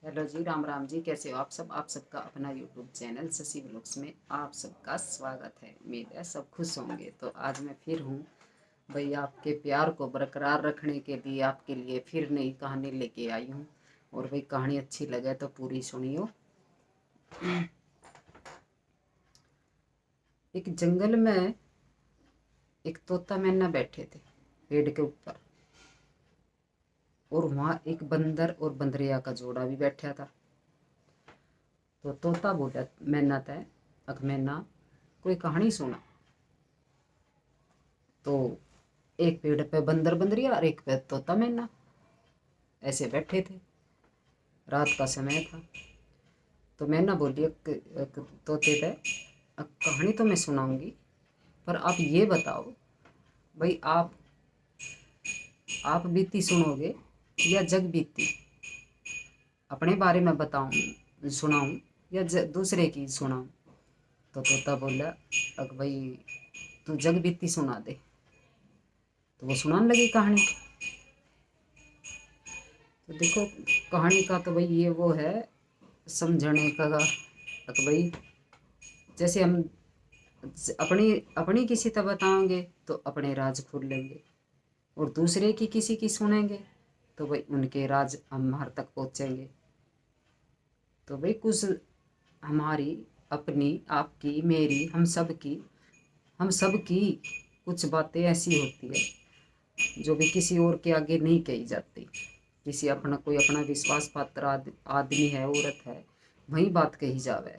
Hello जी, राम राम जी। कैसे हो आप सब? आप सबका अपना यूट्यूब चैनल शशि व्लॉग्स में आप सबका स्वागत है। उम्मीद है सब खुश होंगे। तो आज मैं फिर हूँ भाई, आपके प्यार को बरकरार रखने के लिए आपके लिए फिर नई कहानी लेके आई हूँ। और भाई कहानी अच्छी लगे तो पूरी सुनियो। एक जंगल में एक तोता मैना बैठे थे पेड़ के ऊपर, और वहाँ एक बंदर और बंदरिया का जोड़ा भी बैठा था। तो तोता बोला मैना तय, अक मैना कोई कहानी सुना। तो एक पेड़ पे बंदर बंदरिया और एक पे तोता मैना ऐसे बैठे थे। रात का समय था। तो मैना बोली एक तोते पे, "अब कहानी तो मैं सुनाऊंगी, पर आप ये बताओ भाई, आप बीती सुनोगे या जग बीती? अपने बारे में बताऊं सुनाऊं या दूसरे की सुनाऊं?" तो तोता बोला, अग भाई तू जग बीती सुना दे। तो वो सुनाने लगी कहानी। तो देखो, कहानी का तो भाई ये वो है समझने का तो भाई, जैसे हम अपनी अपनी किसी तक बताएंगे तो अपने राज खोल लेंगे, और दूसरे की किसी की सुनेंगे तो भाई उनके राज हमारे तक पहुँचेंगे। तो भाई कुछ हमारी अपनी आपकी मेरी हम सब की कुछ बातें ऐसी होती है जो भी किसी और के आगे नहीं कही जाती। किसी अपना कोई अपना विश्वास पात्र आदमी है, औरत है, वही बात कही जावे।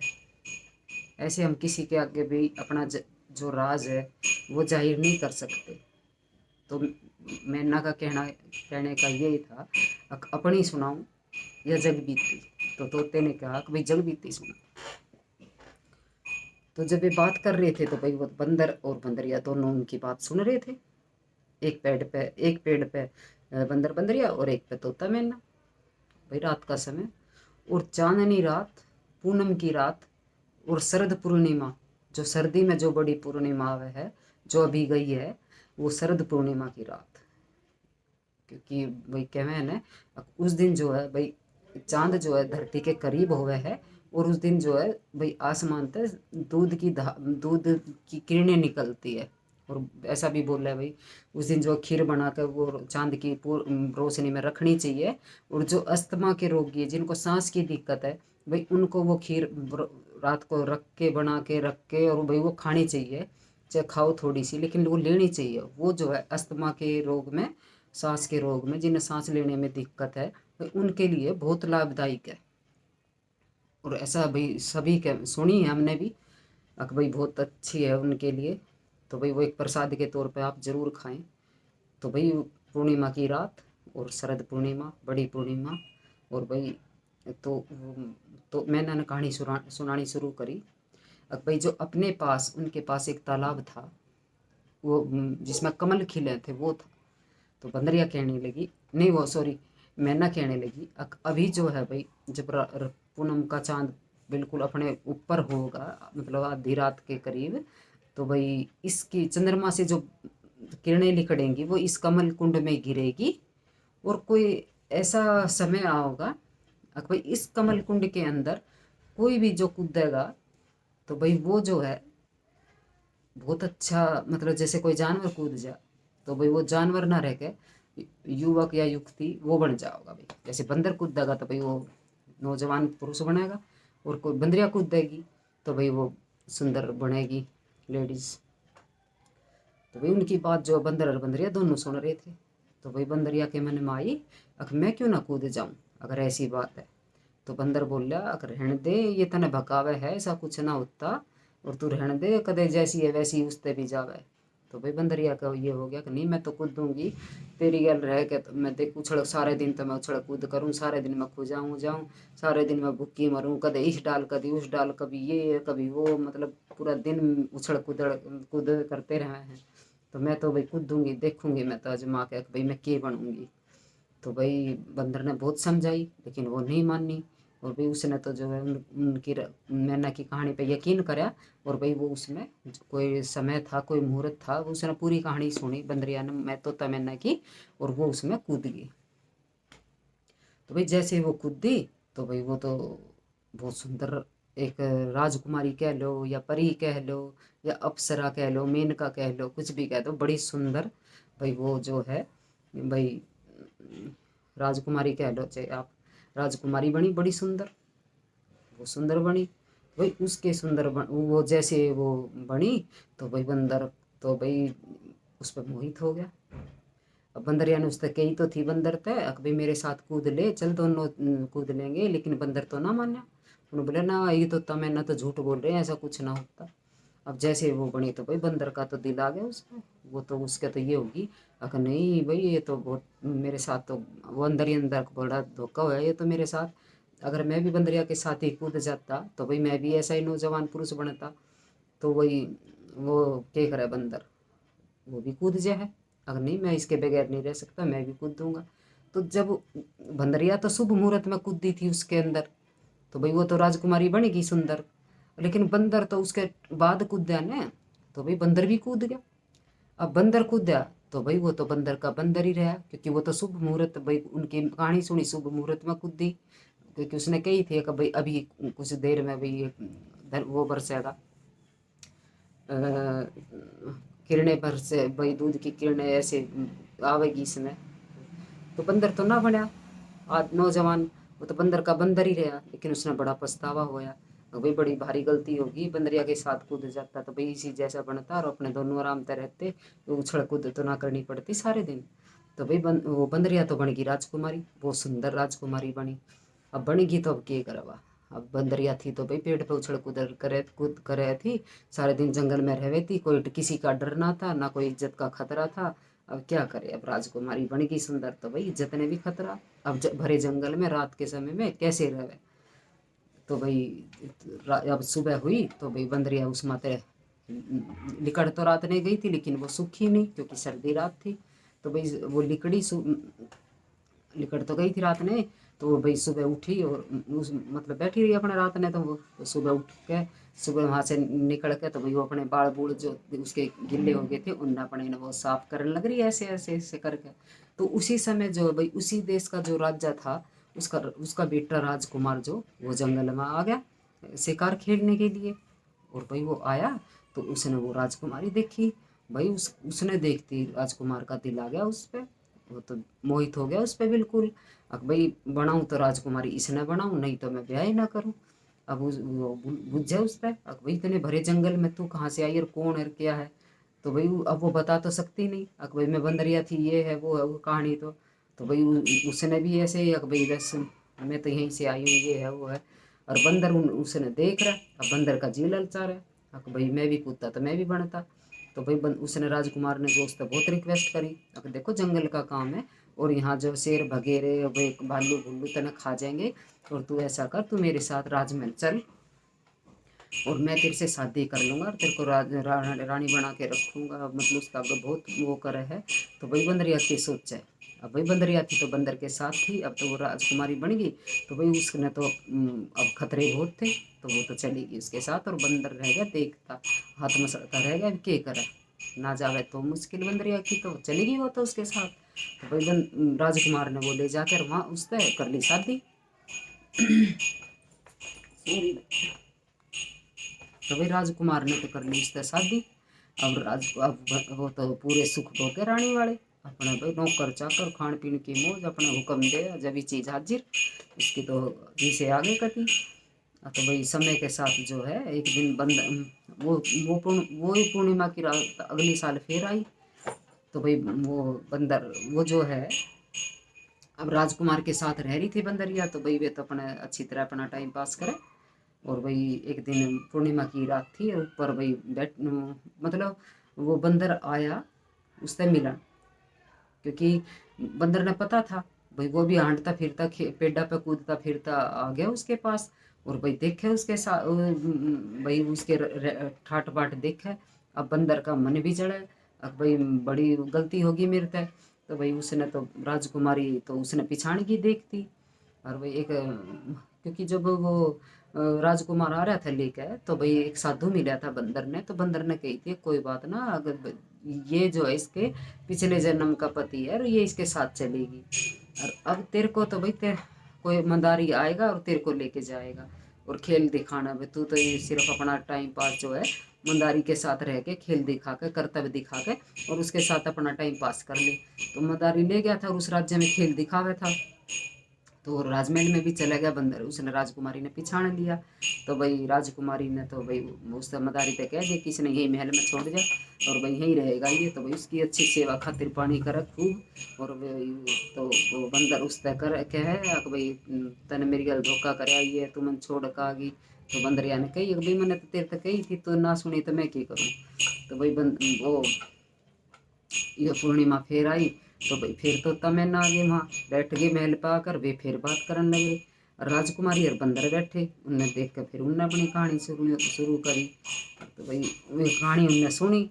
ऐसे हम किसी के आगे भी अपना जो राज है वो जाहिर नहीं कर सकते। तो मैना का कहने का यही था, अपनी सुनाऊं या जग बीती? तो तोते ने कहा कि भाई जग बीती सुना। तो जब ये बात कर रहे थे तो भाई वो बंदर और बंदरिया दोनों उनकी बात सुन रहे थे। एक पेड़ पे बंदर बंदरिया और एक पे तोता मैना। भाई रात का समय, और चांदनी रात, पूनम की रात, और शरद पूर्णिमा, जो सर्दी में जो बड़ी पूर्णिमा है जो अभी गई है, वो शरद पूर्णिमा की रात। क्योंकि भाई कहवे है उस दिन जो है भाई चांद जो है धरती के करीब हुए है, और उस दिन जो है भाई आसमान से दूध की किरणें निकलती है। और ऐसा भी बोल रहा है भाई उस दिन जो खीर बनाकर वो चांद की रोशनी में रखनी चाहिए। और जो अस्थमा के रोगी है, जिनको सांस की दिक्कत है, भाई उनको वो खीर रात को रख के बना के रख के और भाई वो खानी चाहिए। चाहे खाओ थोड़ी सी, लेकिन वो लेनी चाहिए। वो जो है अस्थमा के रोग में, सांस के रोग में, जिन्हें सांस लेने में दिक्कत है, भाई उनके लिए बहुत लाभदायक है। और ऐसा भाई सभी के सुनी है हमने भी, भाई बहुत अच्छी है उनके लिए। तो भाई वो एक प्रसाद के तौर पे आप ज़रूर खाएं। तो भाई पूर्णिमा की रात और शरद पूर्णिमा, बड़ी पूर्णिमा। और भाई तो तो मैंने ना कहानी सुनानी शुरू करी। अब भाई जो अपने पास उनके पास एक तालाब था, वो जिसमें कमल खिले थे वो था। तो बंदरिया कहने लगी, नहीं वो सॉरी, मैना कहने लगी, अभी जो है भाई जब पूनम का चांद बिल्कुल अपने ऊपर होगा, मतलब आधी रात के करीब, तो भाई इसकी चंद्रमा से जो किरणें निकलेंगी वो इस कमल कुंड में गिरेगी। और कोई ऐसा समय आओगा भाई इस कमल कुंड के अंदर कोई भी जो कूदेगा, तो भाई वो जो है बहुत अच्छा, मतलब जैसे कोई जानवर कूद जा, तो भाई वो जानवर ना रह के युवक या युवती वो बन जाओगा। भाई जैसे बंदर कूदेगा तो भाई वो नौजवान पुरुष बनेगा, और कोई बंदरिया कूदेगी तो भाई वो सुंदर बनेगी, लेडीज। तो भाई उनकी बात जो बंदर और बंदरिया दोनों सुन रहे थे। तो भाई बंदरिया के मन में आई, अगर मैं क्यों ना कूद जाऊं अगर ऐसी बात है। तो बंदर बोला, अगर रहने दे, ये तने भकावे है, ऐसा कुछ ना होता, और तू रहने दे, कदे जैसी है वैसी उसते भी जावे। तो भाई बंदरिया का ये हो गया कि नहीं, मैं तो कूद दूंगी। तेरी गल रह के तो मैं देख उछल सारे दिन, तो मैं उछल कूद करूँ सारे दिन, मैं खो जाऊँ जाऊँ सारे दिन, मैं भूखी मरूँ, कदे इस डाल कभी उस डाल, कभी ये कभी वो, मतलब पूरा दिन उछल कूद कूद करते रहे हैं। तो मैं तो भाई कूदूंगी, देखूंगी मैं तो आजमा के भाई मैं के बनूंगी। तो भाई बंदर ने बहुत समझाई लेकिन वो नहीं मानी। और भाई उसने तो जो है उनकी मैना की कहानी पे यकीन करा। और भाई वो उसमें कोई समय था, कोई मुहूर्त था, उसने पूरी कहानी सुनी बंदरिया ने, मैं तोता मैना की, और वो उसमें कूद गई। तो भाई जैसे वो कूदी, तो भाई वो तो बहुत सुंदर एक राजकुमारी कह लो या परी कह लो या अप्सरा कह लो, मेनका कह लो, कुछ भी कह दो, बड़ी सुंदर भाई वो जो है भाई राजकुमारी कह लो चाहे आप, राजकुमारी बनी बड़ी सुंदर, वो सुंदर बनी। भाई उसके वो जैसे वो बनी तो भाई बंदर तो भाई उस पर मोहित हो गया। अब बंदरिया ने उससे कही तो थी बंदर तय भाई मेरे साथ कूद ले, चल दोनों कूद लेंगे, लेकिन बंदर तो ना माना। उन्होंने बोला ना ये तो तमें ना तो झूठ बोल रहे हैं, ऐसा कुछ ना होता। अब जैसे वो बनी तो भाई बंदर का तो दिल आ गया उसमें, वो तो उसके तो ये होगी अगर नहीं भाई ये तो बहुत मेरे साथ तो वो अंदर ही अंदर बड़ा धोखा हुआ है ये तो मेरे साथ। अगर मैं भी बंदरिया के साथ ही कूद जाता तो भाई मैं भी ऐसा ही नौजवान पुरुष बनता। तो वही वो क्या करे बंदर, वो भी कूद जाए है, अगर नहीं मैं इसके बगैर नहीं रह सकता, मैं भी कूद दूंगा। तो जब बंदरिया तो शुभ मुहूर्त में कूदी थी उसके अंदर, तो भाई वो तो राजकुमारी बनेगी सुंदर, लेकिन बंदर तो उसके बाद कूदा ना, तो भाई बंदर भी कूद गया। अब बंदर कूदा तो भाई वो तो बंदर का बंदर ही रहा, क्योंकि वो तो शुभ मुहूर्त भाई उनकी कहानी सुनी शुभ मुहूर्त में कूदी, क्योंकि उसने कही थी कि भाई अभी कुछ देर में भाई वो बरसेगा, किरणें भर से भाई दूध की किरणें ऐसे आवेगी इसमें। तो बंदर तो ना बनया आज नौजवान, वो तो बंदर का बंदर ही रहा, लेकिन उसने बड़ा पछतावा होया, तो भाई बड़ी भारी गलती होगी, बंदरिया के साथ कूद जाता तो भाई इसी जैसा बनता और अपने दोनों आराम से रहते, तो उछल कूद तो ना करनी पड़ती सारे दिन। तो भाई वो बंदरिया तो बन गई राजकुमारी, बहुत सुंदर राजकुमारी बनी। अब बनेगी तो अब क्या करवा, अब बंदरिया थी तो भाई पेड़ पे उछल कूद करे थी, सारे दिन जंगल में रहे थी, कोई किसी का डर ना था ना कोई इज्जत का खतरा था। अब क्या करे, अब राजकुमारी बनेगी सुंदर तो भाई इज्जत ने भी खतरा, अब भरे जंगल में रात के समय में कैसे रहे। तो भाई अब सुबह हुई तो भाई बंदरिया उस माते लिकड़ तो रात नहीं गई थी, लेकिन वो सूखी नहीं क्योंकि सर्दी रात थी। तो भाई वो लिकड़ तो गई थी रात ने, तो वो भाई सुबह उठी और उस मतलब बैठी रही अपने रात ने, तो वो तो सुबह उठ के सुबह वहाँ से निकल के तो भाई वो अपने बाल बूढ़ जो उसके गिल्ले हो गए थे उन अपने ने वो साफ करने लग रही है ऐसे ऐसे ऐसे करके। तो उसी समय जो भाई उसी देश का जो राजा था उसका उसका बेटा राजकुमार जो वो जंगल में आ गया शिकार खेलने के लिए। और भाई वो आया तो उसने वो राजकुमारी देखी, भाई उसने देखती राजकुमार का दिल आ गया उस पर, वो तो मोहित हो गया उस पर बिल्कुल। अब भाई बनाऊँ तो राजकुमारी इसने बनाऊँ, नहीं तो मैं ब्याह ही ना करूँ। अब वो बुझ जाए उस पर, अब भाई इतने भरे जंगल में तू कहाँ से आई और कौन है क्या है। तो भाई अब वो बता तो सकती नहीं, अब भाई मैं बंदरिया थी ये है वो कहानी तो भाई उसने भी ऐसे ही भाई बस मैं तो यहीं से आई हूँ ये है वो है। और बंदर उसने देख रहा, अब बंदर का जी ललचा रहा, अब भाई मैं भी कूदता तो मैं भी बनता। तो भाई उसने राजकुमार ने जो उससे बहुत रिक्वेस्ट करी, अब देखो जंगल का काम है और यहाँ जो शेर भगेरे भाई भालू भुल्लू तना खा जाएंगे, और तू ऐसा कर तू मेरे साथ राजमहल चल और मैं तेरे से शादी कर लूँगा और तेरे को रानी बना के रखूँगा, मतलब उसका बहुत वो करे है। तो भाई बंदरिया की सोच है, अब भाई बंदरिया थी तो बंदर के साथ थी, अब तो वो राजकुमारी बन गई। तो भाई उसने तो अब खतरे बहुत थे, तो वो तो चलेगी उसके साथ और बंदर रह गया देखता हाथ मसलता रह गया क्या करे, ना जावे तो मुश्किल बंदरिया की तो चलेगी वो तो उसके साथ। तो भाई राजकुमार ने वो ले जाकर वहाँ उससे कर ली शादी। तो भाई राजकुमार ने तो कर ली उससे शादी। अब वो तो पूरे सुख भोगे रानी वाले, अपने भाई नौकर चाकर खान पीन की मौज अपने हुक्म दे जब भी चीज़ हाजिर, उसकी तो जी से आगे कटी। तो भाई समय के साथ जो है एक दिन बंद वो ही पूर्णिमा की रात अगली साल फिर आई। तो भाई वो बंदर वो जो है अब राजकुमार के साथ रह रही थी बंदरिया, तो भाई वे तो अपने अच्छी तरह अपना टाइम पास करे। और भाई एक दिन पूर्णिमा की रात थी और ऊपर भाई मतलब वो बंदर आया उससे मिला, क्योंकि बंदर ने पता था भाई वो भी हांटता फिरता पेड़ा पे कूदता फिरता आ गया उसके पास। और भाई देखे उसके साथ भाई उसके ठाट बाट देखे, अब बंदर का मन भी चढ़े, अब भाई बड़ी गलती होगी मेरे से। तो भाई उसने तो राजकुमारी तो उसने पिछाड़ की देखती। और भाई एक क्योंकि जब वो राजकुमार आ रहा था लेकर तो भाई एक साधु मिला था बंदर ने, तो बंदर ने कही थी कोई बात ना, अगर ये जो है इसके पिछले जन्म का पति है और ये इसके साथ चलेगी। और अब तेरे को तो भाई कोई मंदारी आएगा और तेरे को लेके जाएगा और खेल दिखाना। भाई तू तो ये सिर्फ अपना टाइम पास जो है मंदारी के साथ रह के खेल दिखा के कर्तव्य दिखा के और उसके साथ अपना टाइम पास कर ले। तो मंदारी ले गया था और उस राज्य में खेल दिखावा था। तो राजमहल में भी चला गया बंदर, उसने राजकुमारी ने पिछाड़ लिया। तो भाई राजकुमारी ने तो भाई उस मदारी पे कह दिया कि इसने यही महल में छोड़ दिया और भाई यहीं रहेगा ये। तो भाई उसकी अच्छी सेवा खातिर पानी करे खूब। और तो वो बंदर उस तय कर कहे कि भाई तने मेरी गल धोखा कर ये तू मन छोड़ का आ गई। तो बंदरिया ने कही भाई मैंने तो तेरे तक कही थी तो ना सुनी तो मैं क्या करूँ। तो भाई वो ये पूर्णिमा फिर आई। तो भाई फिर तो तमें आ गए वहाँ बैठ गए महल पे आकर वे फिर बात करने लगे। राजकुमारी और बंदर बैठे उनने देख कर फिर उनने अपनी कहानी शुरू करी। तो भाई वे कहानी उनने सुनी।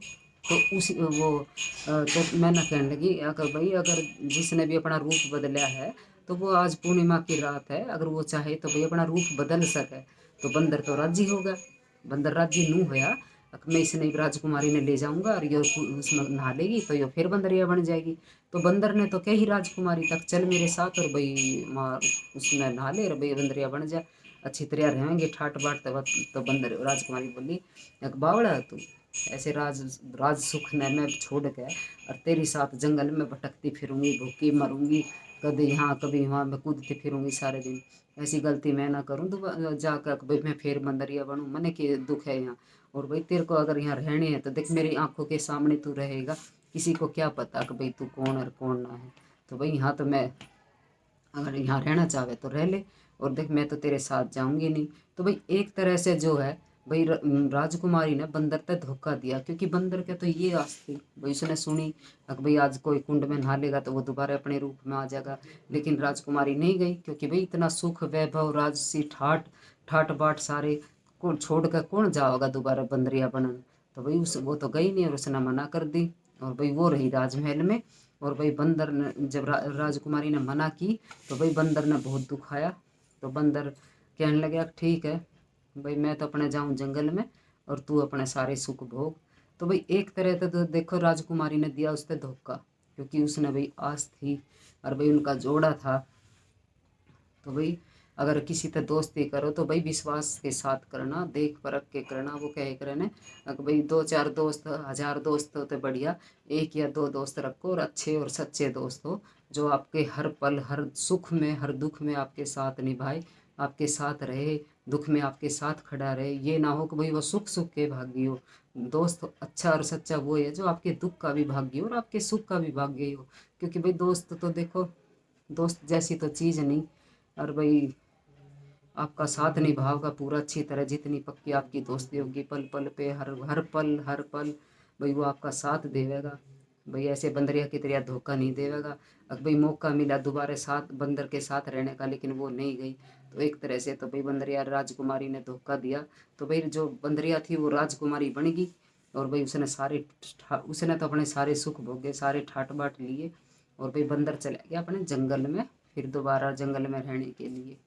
तो उसी तो मैंने कहने लगी अगर भाई अगर जिसने भी अपना रूप बदला है तो वो आज पूर्णिमा की रात है, अगर वो चाहे तो भाई अपना रूप बदल सके। तो बंदर तो राजी होगा। बंदर राजी नू होया मैं इसने राजकुमारी ने ले जाऊंगा और ये उसमें नहा लेगी तो ये फिर बंदरिया बन जाएगी। तो बंदर ने तो कही राजकुमारी तक चल मेरे साथ और भाई वहाँ उसमें नहा ले और भाई बंदरिया बन जा अच्छी तरह रहेंगे ठाट बाट। तो बंदर राजकुमारी बोली एक बावड़ा तू ऐसे राज सुख ने मैं छोड़ के और तेरी साथ जंगल में भटकती फिरूंगी भूखी मरूंगी कभी यहाँ कभी वहाँ मैं कूदती फिरूंगी सारे दिन। ऐसी गलती मैं ना करूँ तो जाकर भाई मैं फिर बंदरिया बनूँ मने के दुख है यहाँ। और भाई तेरे को अगर यहाँ रहने हैं तो देख मेरी आंखों के सामने तू रहेगा, किसी को क्या पता कि भाई तू कौन है और कौन ना है। तो भाई यहाँ तो मैं अगर यहाँ रहना चाहे तो रह ले और देख मैं तो तेरे साथ जाऊंगी नहीं। तो भाई एक तरह से जो है भाई राजकुमारी ने बंदर तक धोखा दिया क्योंकि बंदर के तो ये आस थी भाई उसने सुनी अगर भाई आज कोई कुंड में नहा लेगा तो वो दोबारा अपने रूप में आ जाएगा। लेकिन राजकुमारी नहीं गई क्योंकि भाई इतना सुख वैभव राजसी ठाट ठाट बाट सारे को छोड़ कर कौन जाओगा दोबारा बंदरिया बनन। तो भाई उस वो तो गई नहीं और उसने मना कर दी और भाई वो रही राजमहल में। और भाई बंदर ने जब राजकुमारी ने मना की तो भाई बंदर ने बहुत दुखाया। तो बंदर कहने लगा ठीक है भाई मैं तो अपने जाऊं जंगल में और तू अपने सारे सुख भोग। तो भाई एक तरह से तो देखो राजकुमारी ने दिया उससे धोखा क्योंकि उसने भाई आस थी और भाई उनका जोड़ा था। तो भाई अगर किसी से दोस्ती करो तो भाई विश्वास के साथ करना देख परख के करना। वो कहे करने अगर भाई दो चार दोस्त हजार दोस्त होते बढ़िया एक या दो दोस्त रखो और अच्छे और सच्चे दोस्त हो जो आपके हर पल हर सुख में हर दुख में आपके साथ निभाए आपके साथ रहे दुख में आपके साथ खड़ा रहे। ये ना हो कि भाई वो सुख सुख के भागी हो। दोस्त अच्छा और सच्चा वो है जो आपके दुख का भी भागी हो और आपके सुख का भी भागी हो। क्योंकि भाई दोस्त तो देखो दोस्त जैसी तो चीज़ नहीं। और भाई आपका साथ निभाओगा पूरा अच्छी तरह जितनी पक्की आपकी दोस्ती होगी पल पल पे हर पल भाई वो आपका साथ देवेगा। भाई ऐसे बंदरिया की तरह धोखा नहीं देवेगा। अगर भाई मौका मिला दोबारा साथ बंदर के साथ रहने का लेकिन वो नहीं गई। तो एक तरह से तो भाई बंदरिया राजकुमारी ने धोखा दिया। तो भाई जो बंदरिया थी वो राजकुमारी बन गई और भाई उसने तो अपने सारे सुख भोगे सारे ठाट बाट लिए। और भाई बंदर चला गया अपने जंगल में फिर दोबारा जंगल में रहने के लिए।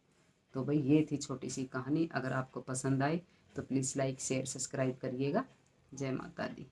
तो भाई ये थी छोटी सी कहानी। अगर आपको पसंद आए तो प्लीज़ लाइक शेयर सब्सक्राइब करिएगा। जय माता दी।